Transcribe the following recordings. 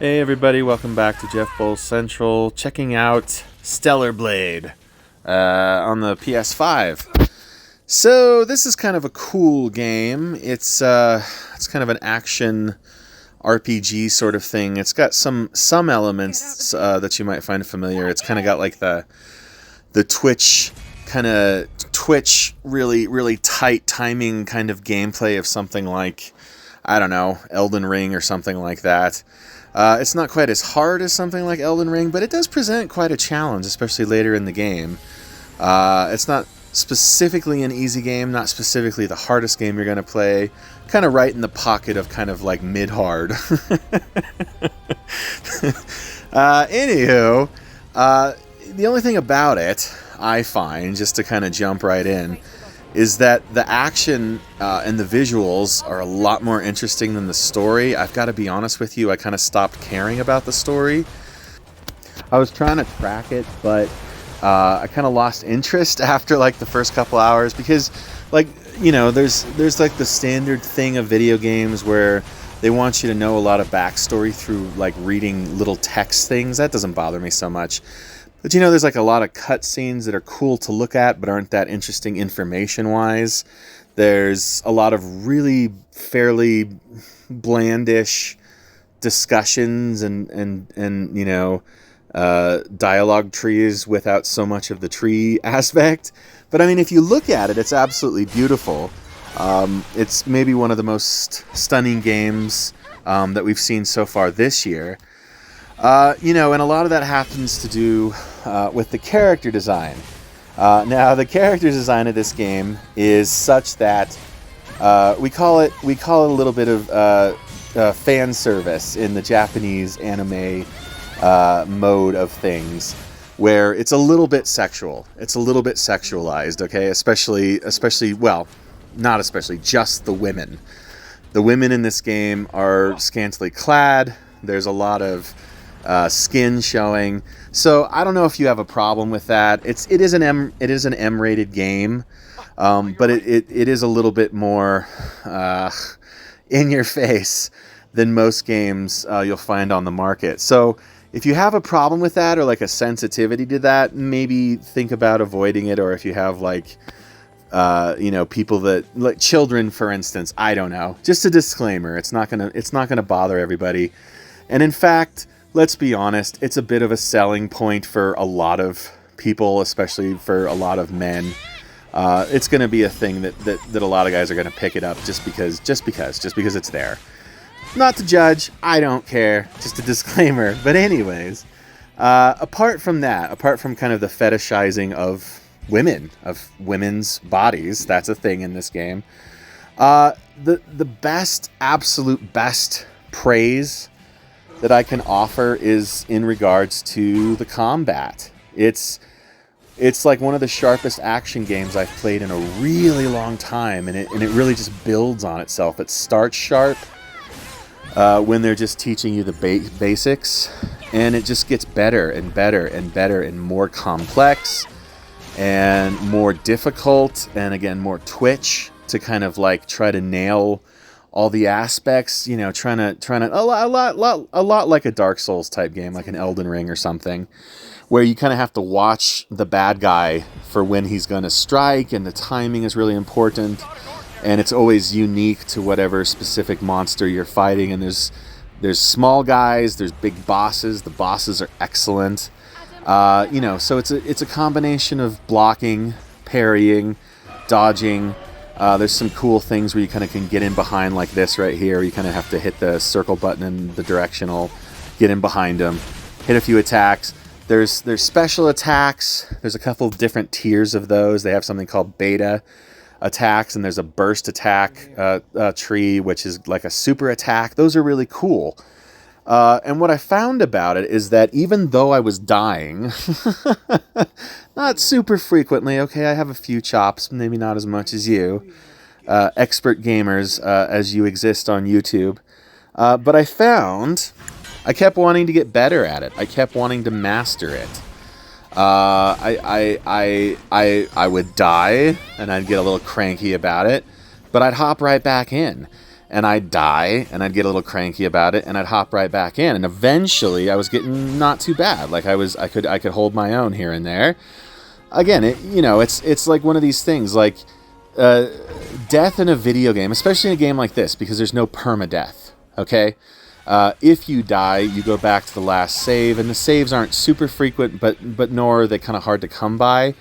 Hey everybody, welcome back to Jeff Bowles Central. Checking out Stellar Blade on the PS5. So this is kind of a cool game. It's kind of an action RPG sort of thing. It's got some elements that you might find familiar. It's kind of got like the Twitch really tight timing kind of gameplay of something like, I don't know, Elden Ring or something like that. It's not quite as hard as something like Elden Ring, but it does present quite a challenge, especially later in the game. It's not specifically an easy game, not specifically the hardest game you're going to play, kind of right in the pocket of kind of like mid-hard. Anywho, the only thing about it, I find, just to kind of jump right in, is that the action and the visuals are a lot more interesting than the story. I've got to be honest with you, I kind of stopped caring about the story. I was trying to track it, but I kind of lost interest after like the first couple hours because, like, you know, there's like the standard thing of video games where they want you to know a lot of backstory through like reading little text things. That doesn't bother me so much. But you know, there's like a lot of cutscenes that are cool to look at but aren't that interesting information-wise. There's a lot of really fairly blandish discussions and you know, dialogue trees without so much of the tree aspect. But I mean, if you look at it, it's absolutely beautiful. It's maybe one of the most stunning games that we've seen so far this year. You know, and a lot of that happens to do with the character design. Now, the character design of this game is such that we call it a little bit of fan service in the Japanese anime mode of things, where it's a little bit sexual. It's a little bit sexualized, okay? Especially, well, not especially, just the women. The women in this game are scantily clad. There's a lot of skin showing, so I don't know if you have a problem with that. It is an M-rated game, but it is a little bit more in your face than most games you'll find on the market. So if you have a problem with that or like a sensitivity to that, maybe think about avoiding it. Or if you have like you know, people that like children, for instance, I don't know. Just a disclaimer: it's not gonna bother everybody, and in fact, let's be honest, it's a bit of a selling point for a lot of people, especially for a lot of men. It's going to be a thing that a lot of guys are going to pick it up just because it's there. Not to judge, I don't care, just a disclaimer. But anyways, apart from kind of the fetishizing of women, of women's bodies, that's a thing in this game. The absolute best praise that I can offer is in regards to the combat. It's like one of the sharpest action games I've played in a really long time, and it really just builds on itself. It starts sharp when they're just teaching you the basics, and it just gets better and better and better and more complex and more difficult, and again more twitch to kind of like try to nail all the aspects, you know, trying to a lot like a Dark Souls type game, like an Elden Ring or something, where you kind of have to watch the bad guy for when he's going to strike, and the timing is really important, and it's always unique to whatever specific monster you're fighting. And there's small guys, there's big bosses. The bosses are excellent, you know. So it's a combination of blocking, parrying, dodging. There's some cool things where you kind of can get in behind, like this right here. You kind of have to hit the circle button in the directional, get in behind them, hit a few attacks. There's special attacks. There's a couple of different tiers of those. They have something called beta attacks, and there's a burst attack tree, which is like a super attack. Those are really cool. And what I found about it is that even though I was dying, not super frequently, okay, I have a few chops, maybe not as much as you, expert gamers as you exist on YouTube, but I found I kept wanting to get better at it. I kept wanting to master it. I would die, and I'd get a little cranky about it, but I'd hop right back in. and I'd die, and I'd get a little cranky about it, and I'd hop right back in. And eventually, I was getting not too bad. Like I could hold my own here and there. Again, it's like one of these things, like death in a video game, especially in a game like this, because there's no permadeath. Okay, if you die, you go back to the last save, and the saves aren't super frequent, but nor are they kind of hard to come by.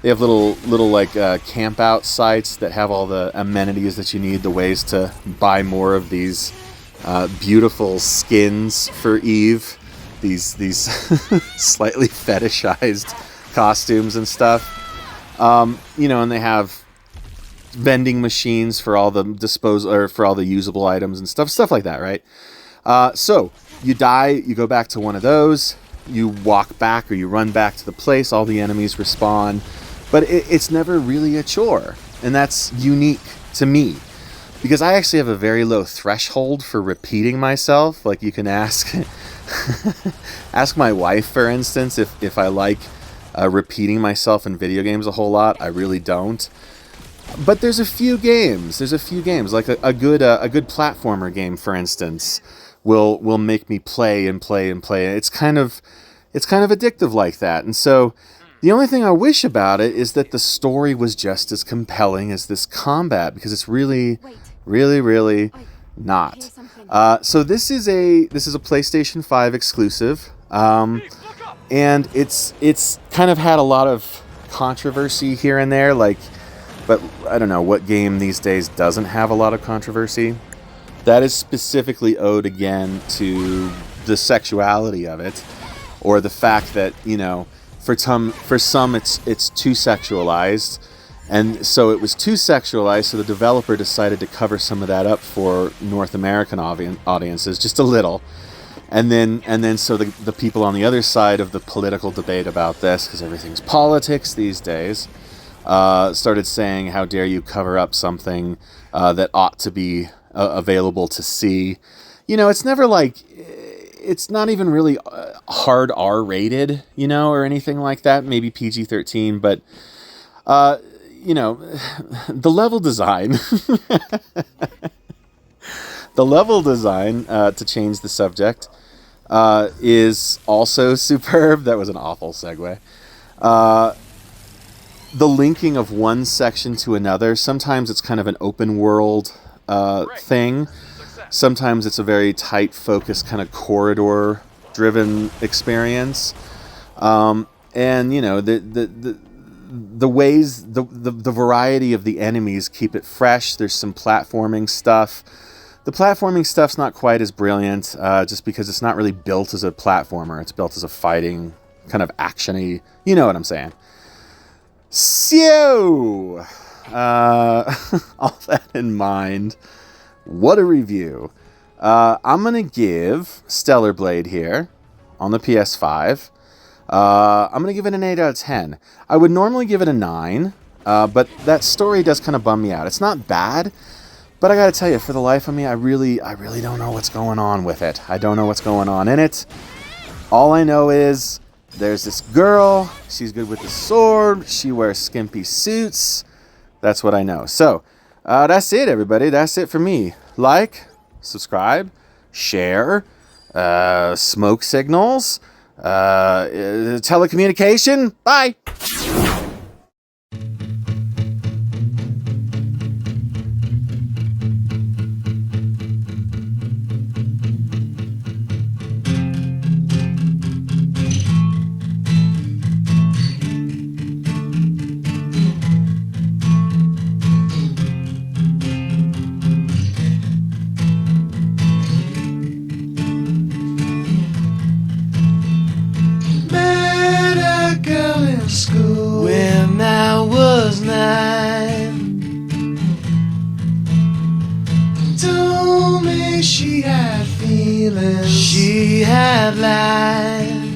They have little like camp out sites that have all the amenities that you need, the ways to buy more of these beautiful skins for Eve, these slightly fetishized costumes and stuff. And they have vending machines for all the for all the usable items and stuff like that, right? So you die, you go back to one of those, you walk back or you run back to the place, all the enemies respawn. But it's never really a chore, and that's unique to me, because I actually have a very low threshold for repeating myself. Like, you can ask my wife, for instance, if I like repeating myself in video games a whole lot. I really don't. But there's a few games, like a good platformer game, for instance, will make me play and play and play. It's kind of addictive like that, and so. The only thing I wish about it is that the story was just as compelling as this combat, because it's really, really not. So this is a PlayStation 5 exclusive, and it's kind of had a lot of controversy here and there. But I don't know what game these days doesn't have a lot of controversy. That is specifically owed again to the sexuality of it, or the fact that For some, it's too sexualized, and so it was too sexualized. So the developer decided to cover some of that up for North American audiences, just a little, and then so the people on the other side of the political debate about this, because everything's politics these days, started saying, "How dare you cover up something that ought to be available to see?" It's never like. It's not even really hard R-rated, or anything like that. Maybe PG-13, but, the level design... to change the subject, is also superb. That was an awful segue. The linking of one section to another, sometimes it's kind of an open world thing. Sometimes it's a very tight, focused, kind of corridor-driven experience, and the ways, the variety of the enemies keep it fresh. There's some platforming stuff. The platforming stuff's not quite as brilliant, just because it's not really built as a platformer. It's built as a fighting, kind of action-y. You know what I'm saying? So, all that in mind. What a review. I'm going to give Stellar Blade here on the PS5. I'm going to give it an 8 out of 10. I would normally give it a 9, but that story does kind of bum me out. It's not bad, but I got to tell you, for the life of me, I really don't know what's going on with it. I don't know what's going on in it. All I know is there's this girl. She's good with the sword. She wears skimpy suits. That's what I know. So, that's it, everybody. That's it for me. Like, subscribe, share, smoke signals, telecommunication. Bye! School when I was 9, told me she had feelings, she had lied.